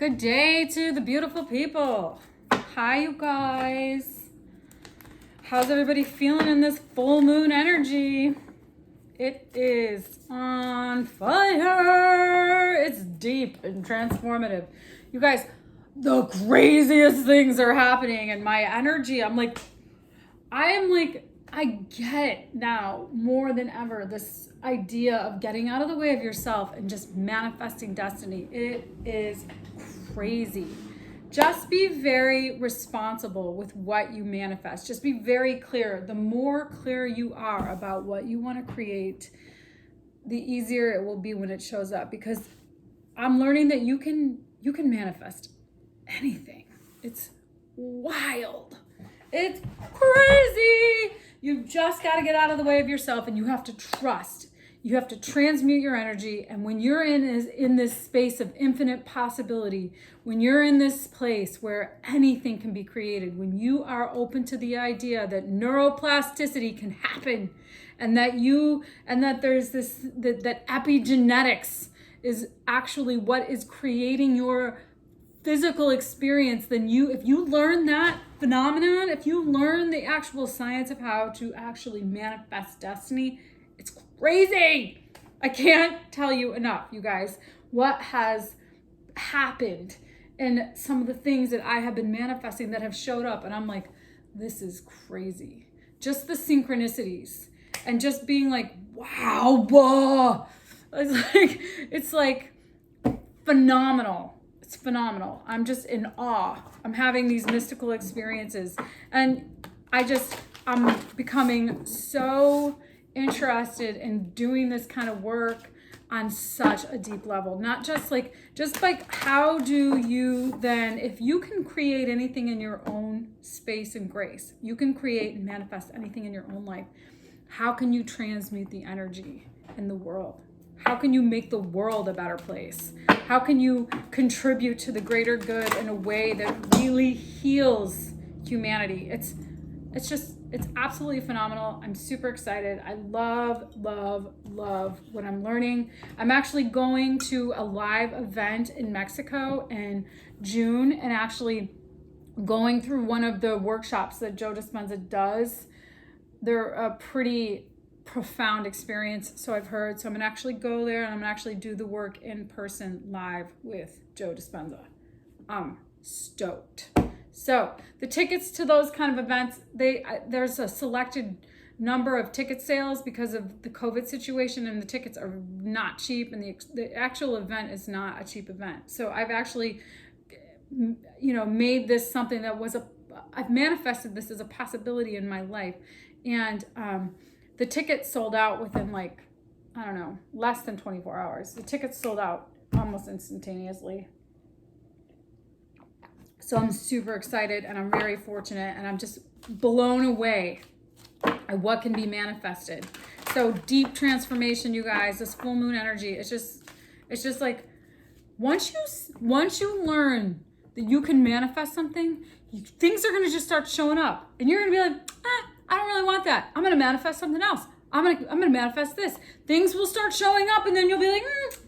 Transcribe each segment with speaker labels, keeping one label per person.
Speaker 1: Good day to the beautiful people. Hi, you guys. How's everybody feeling in this full moon energy? It is on fire. It's deep and transformative. You guys, the craziest things are happening in my energy. I get it now more than ever, this idea of getting out of the way of yourself and just manifesting destiny. It is crazy. Just be very responsible with what you manifest. Just be very clear. The more clear you are about what you want to create, the easier it will be when it shows up, because I'm learning that you can manifest anything. It's wild. It's crazy. You've just got to get out of the way of yourself, and you have to trust. You have to transmute your energy. And when you're in this space of infinite possibility, when you're in this place where anything can be created, when you are open to the idea that neuroplasticity can happen, and that there's that epigenetics is actually what is creating your physical experience, then if you learn that phenomenon, if you learn the actual science of how to actually manifest destiny, it's crazy. I can't tell you enough, you guys, what has happened and some of the things that I have been manifesting that have showed up. And I'm like, this is crazy. Just the synchronicities and just being like, wow, whoa. It's like phenomenal. It's phenomenal. I'm just in awe. I'm having these mystical experiences, and I'm becoming so interested in doing this kind of work on such a deep level. Not just like how do you then, if you can create anything in your own space and grace, you can create and manifest anything in your own life. How can you transmute the energy in the world? How can you make the world a better place? How can you contribute to the greater good in a way that really heals humanity? It's absolutely phenomenal. I'm super excited. I love what I'm learning. I'm actually going to a live event in Mexico in June, and actually going through one of the workshops that Joe Dispenza does. They're a pretty profound experience, so I've heard. So I'm gonna actually go there, and I'm gonna actually do the work in person live with Joe Dispenza. I'm stoked. So the tickets to those kind of events, there's a selected number of ticket sales because of the COVID situation, and the tickets are not cheap, and the actual event is not a cheap event. So I've actually, made this something that I've manifested this as a possibility in my life, and the tickets sold out within less than 24 hours. The tickets sold out almost instantaneously. So I'm super excited, and I'm very fortunate, and I'm just blown away at what can be manifested. So deep transformation, you guys, this full moon energy, it's just like, once you learn that you can manifest something, things are going to just start showing up, and you're going to be like, I don't really want that. I'm going to manifest something else. I'm going to manifest this. Things will start showing up, and then you'll be like,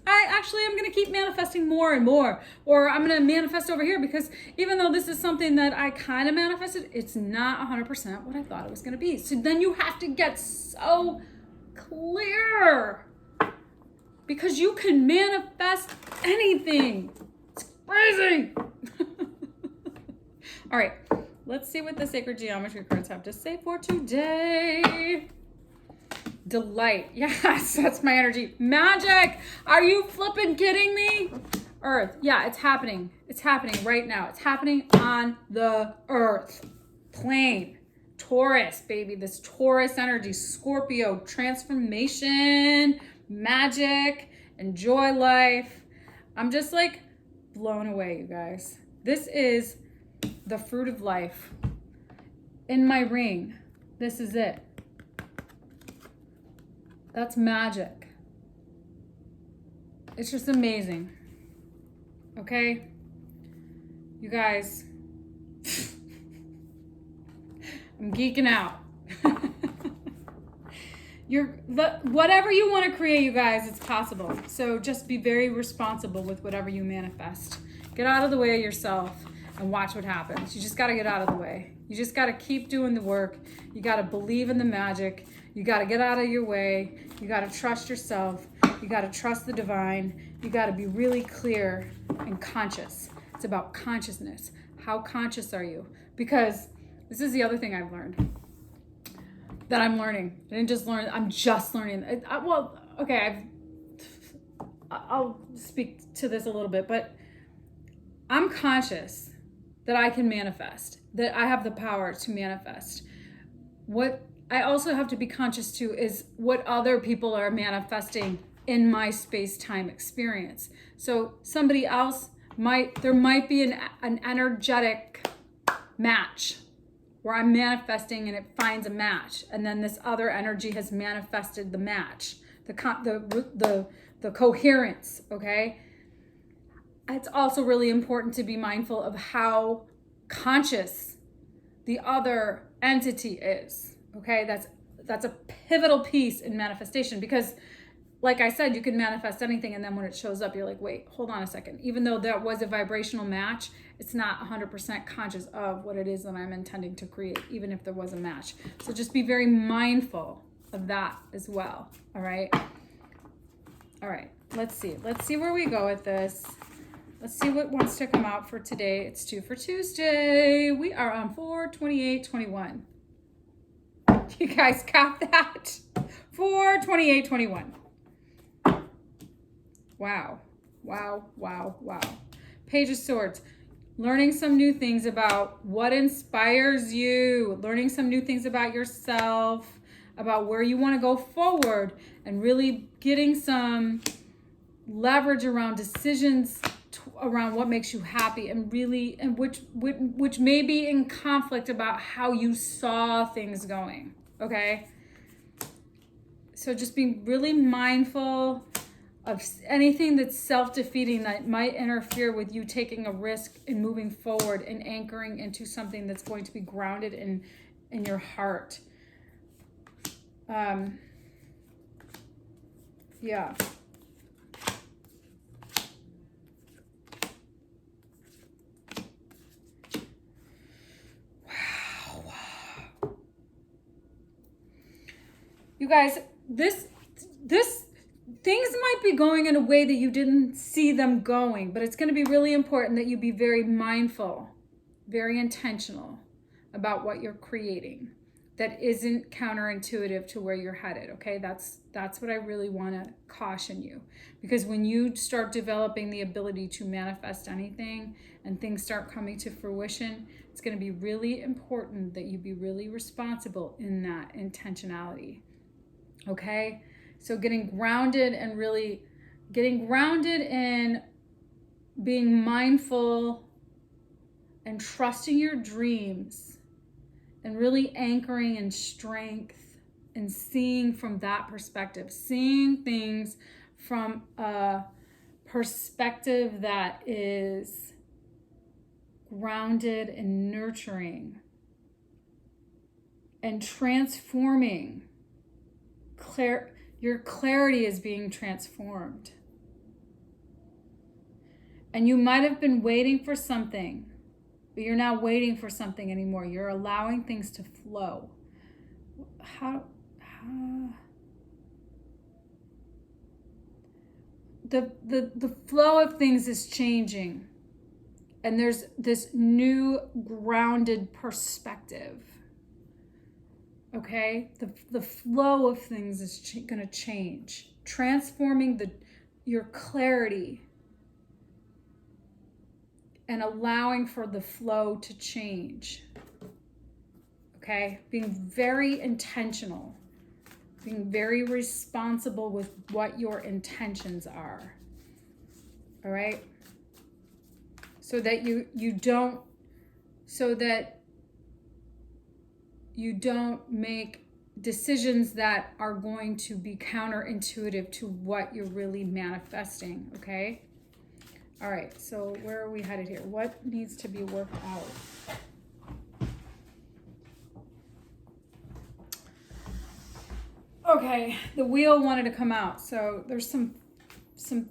Speaker 1: I'm going to keep manifesting more and more. Or I'm going to manifest over here, because even though this is something that I kind of manifested, it's not 100% what I thought it was going to be. So then you have to get so clear, because you can manifest anything. It's crazy. All right. Let's see what the sacred geometry cards have to say for today. Delight. Yes, that's my energy. Magic. Are you flipping kidding me? Earth. Yeah, it's happening. It's happening right now. It's happening on the earth plane. Taurus, baby. This Taurus energy. Scorpio. Transformation. Magic. Enjoy life. I'm just like blown away, you guys. This is the fruit of life in my ring. This is it. That's magic. It's just amazing. Okay? You guys, I'm geeking out. whatever you want to create, you guys, it's possible. So just be very responsible with whatever you manifest. Get out of the way of yourself and watch what happens. You just got to get out of the way. You just got to keep doing the work. You got to believe in the magic. You got to get out of your way. You got to trust yourself. You got to trust the divine. You got to be really clear and conscious. It's about consciousness. How conscious are you? Because this is the other thing I've learned. That I'm learning. I didn't just learn. I'm just learning. I'll speak to this a little bit, but I'm conscious that I can manifest, that I have the power to manifest. What I also have to be conscious to is what other people are manifesting in my space-time experience. So somebody else there might be an energetic match where I'm manifesting and it finds a match, and then this other energy has manifested the match, the coherence, okay? It's also really important to be mindful of how conscious the other entity is, okay? That's a pivotal piece in manifestation, because like I said, you can manifest anything, and then when it shows up, you're like, wait, hold on a second. Even though that was a vibrational match, it's not 100% conscious of what it is that I'm intending to create, even if there was a match. So just be very mindful of that as well, all right? All right, let's see. Let's see where we go with this. Let's see what wants to come out for today. It's 2 for Tuesday. We are on 4/28/21. You guys got that? 4/28/21. Wow. Page of Swords. Learning some new things about what inspires you. Learning some new things about yourself, about where you want to go forward, and really getting some leverage around decisions around what makes you happy, and which may be in conflict about how you saw things going. Okay? So just being really mindful of anything that's self-defeating that might interfere with you taking a risk and moving forward and anchoring into something that's going to be grounded in your heart. Yeah. Wow. You guys, this things might be going in a way that you didn't see them going, but it's going to be really important that you be very mindful, very intentional about what you're creating that isn't counterintuitive to where you're headed, okay? That's what I really want to caution you, because when you start developing the ability to manifest anything and things start coming to fruition, it's going to be really important that you be really responsible in that intentionality, okay? So getting grounded in being mindful and trusting your dreams and really anchoring in strength and seeing from that perspective, seeing things from a perspective that is grounded and nurturing and transforming. Your clarity is being transformed. And you might have been waiting for something, but you're not waiting for something anymore. You're allowing things to flow. The flow of things is changing. And there's this new grounded perspective. Okay, the flow of things is going to change, transforming your clarity and allowing for the flow to change. Okay, being very intentional, being very responsible with what your intentions are. All right, so that you don't make decisions that are going to be counterintuitive to what you're really manifesting, okay? All right, so where are we headed here? What needs to be worked out? Okay, the wheel wanted to come out. So there's some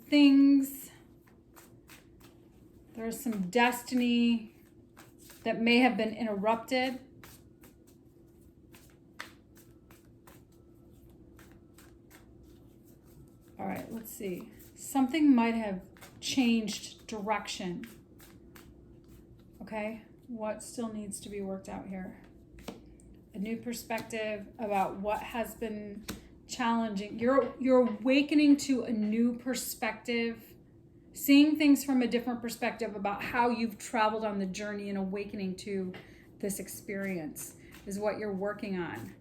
Speaker 1: things. There's some destiny that may have been interrupted. All right, let's see. Something might have changed direction. Okay, what still needs to be worked out here? A new perspective about what has been challenging. You're awakening to a new perspective, seeing things from a different perspective about how you've traveled on the journey and awakening to this experience is what you're working on.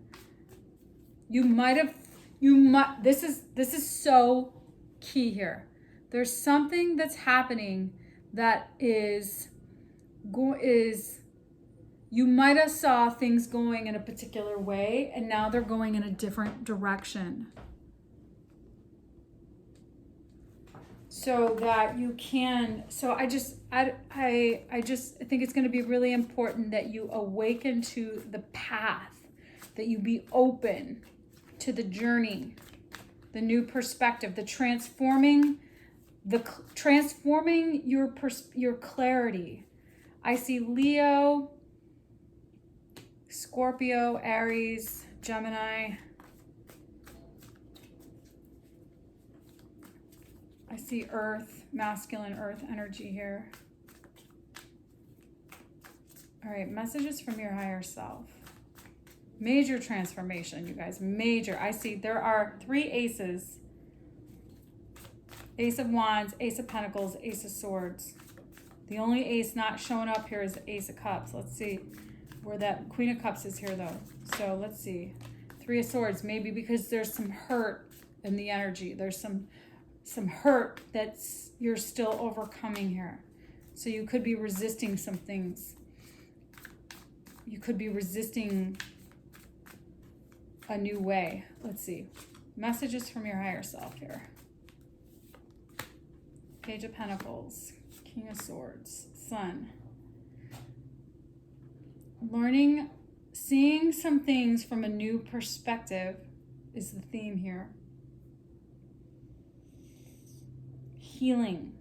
Speaker 1: This is so key here. There's something that's happening that is you might have saw things going in a particular way and now they're going in a different direction. So that you can, I think it's going to be really important that you awaken to the path, that you be open to the journey, the new perspective, the transforming your clarity. I see Leo, Scorpio, Aries, Gemini. I see Earth, masculine Earth energy here. All right, messages from your higher self. Major transformation, you guys, major. I see there are 3 aces. Ace of Wands, Ace of Pentacles, Ace of Swords. The only ace not showing up here is the Ace of Cups. Let's see where that Queen of Cups is here though. So let's see. 3 of Swords, maybe because there's some hurt in the energy. There's some hurt that's you're still overcoming here. So you could be resisting some things. You could be resisting a new way. Let's see. Messages from your higher self here. Page of Pentacles, King of Swords, Sun. Learning, seeing some things from a new perspective is the theme here. Healing.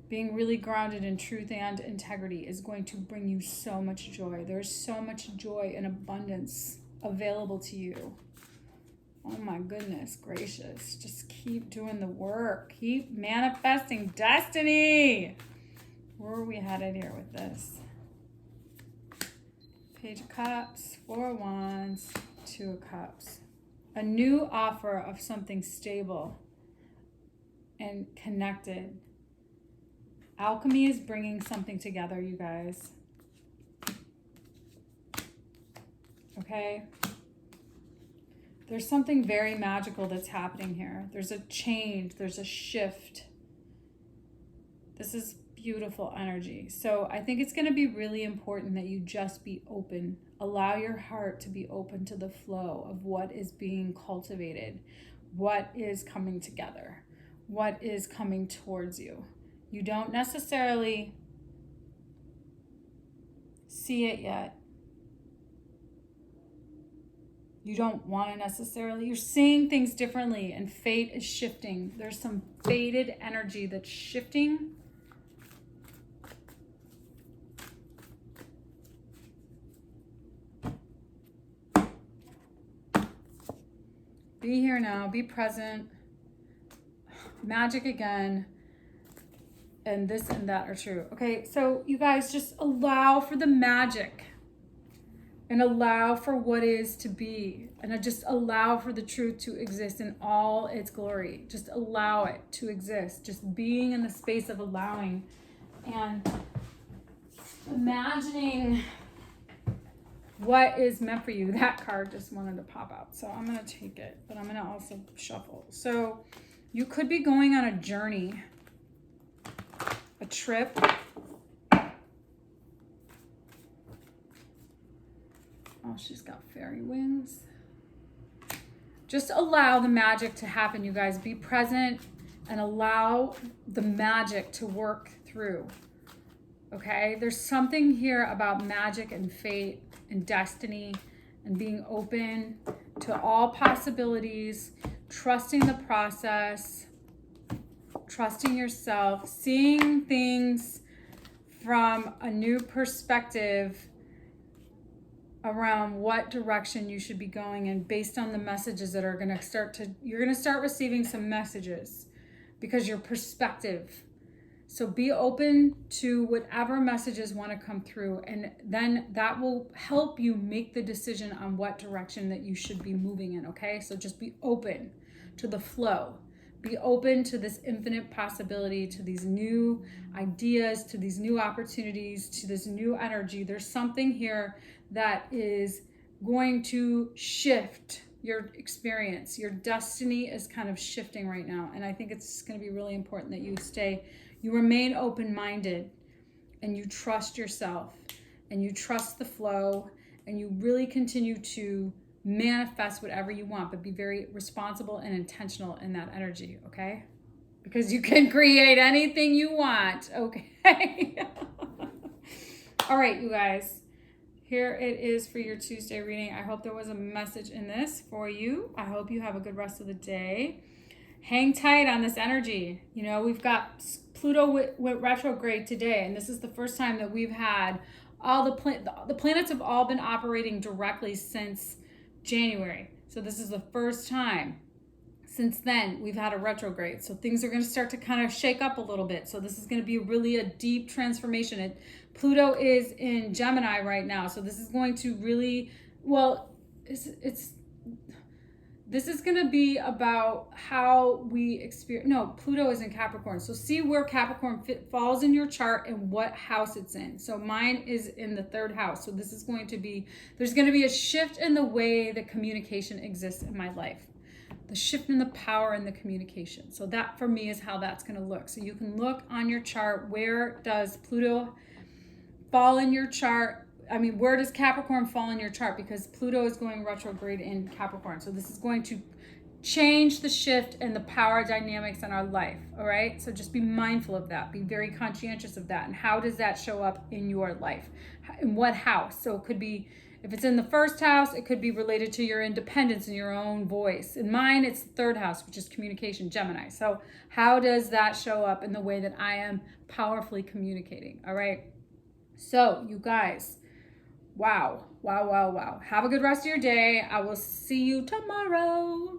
Speaker 1: Being really grounded in truth and integrity is going to bring you so much joy. There's so much joy and abundance available to you. Oh my goodness gracious. Just keep doing the work. Keep manifesting destiny. Where are we headed here with this? Page of Cups, 4 of Wands, 2 of Cups. A new offer of something stable and connected. Alchemy is bringing something together, you guys. Okay? There's something very magical that's happening here. There's a change. There's a shift. This is beautiful energy. So I think it's going to be really important that you just be open. Allow your heart to be open to the flow of what is being cultivated, what is coming together, what is coming towards you. You don't necessarily see it yet. You don't want to necessarily, you're seeing things differently and fate is shifting. There's some fated energy that's shifting. Be here now, be present. Magic again. And this and that are true. Okay, so you guys just allow for the magic. And allow for what is to be. And just allow for the truth to exist in all its glory. Just allow it to exist. Just being in the space of allowing. And imagining what is meant for you. That card just wanted to pop out. So I'm going to take it. But I'm going to also shuffle. So you could be going on a journey. A trip. Oh, she's got fairy wings. Just allow the magic to happen, you guys. Be present and allow the magic to work through. Okay? There's something here about magic and fate and destiny and being open to all possibilities, trusting the process, trusting yourself, seeing things from a new perspective around what direction you should be going in based on the messages that are going to you're going to start receiving some messages because your perspective. So be open to whatever messages want to come through, and then that will help you make the decision on what direction that you should be moving in, okay? So just be open to the flow. Be open to this infinite possibility, to these new ideas, to these new opportunities, to this new energy. There's something here that is going to shift your experience. Your destiny is kind of shifting right now. And I think it's going to be really important that you remain open-minded, and you trust yourself, and you trust the flow, and you really continue to manifest whatever you want, but be very responsible and intentional in that energy, okay? Because you can create anything you want, okay? All right, you guys. Here it is for your Tuesday reading. I hope there was a message in this for you. I hope you have a good rest of the day. Hang tight on this energy. You know, we've got Pluto went retrograde today, and this is the first time that we've had all the planets have all been operating directly since January. So this is the first time since then we've had a retrograde. So things are going to start to kind of shake up a little bit. So this is going to be really a deep transformation. Pluto is in Gemini right now. So this is going to really, well, this is going to be about how we experience. No, Pluto is in Capricorn. So see where Capricorn falls in your chart and what house it's in. So mine is in the 3rd house. So this is going to be, there's going to be a shift in the way that communication exists in my life. The shift in the power and the communication. So that for me is how that's going to look. So you can look on your chart, where does Pluto fall in your chart? I mean, where does Capricorn fall in your chart? Because Pluto is going retrograde in Capricorn. So this is going to change the shift and the power dynamics in our life, all right? So just be mindful of that. Be very conscientious of that. And how does that show up in your life? In what house? So it could be, if it's in the 1st house, it could be related to your independence and your own voice. In mine, it's the 3rd house, which is communication, Gemini. So how does that show up in the way that I am powerfully communicating, all right? So you guys, wow. Have a good rest of your day. I will see you tomorrow.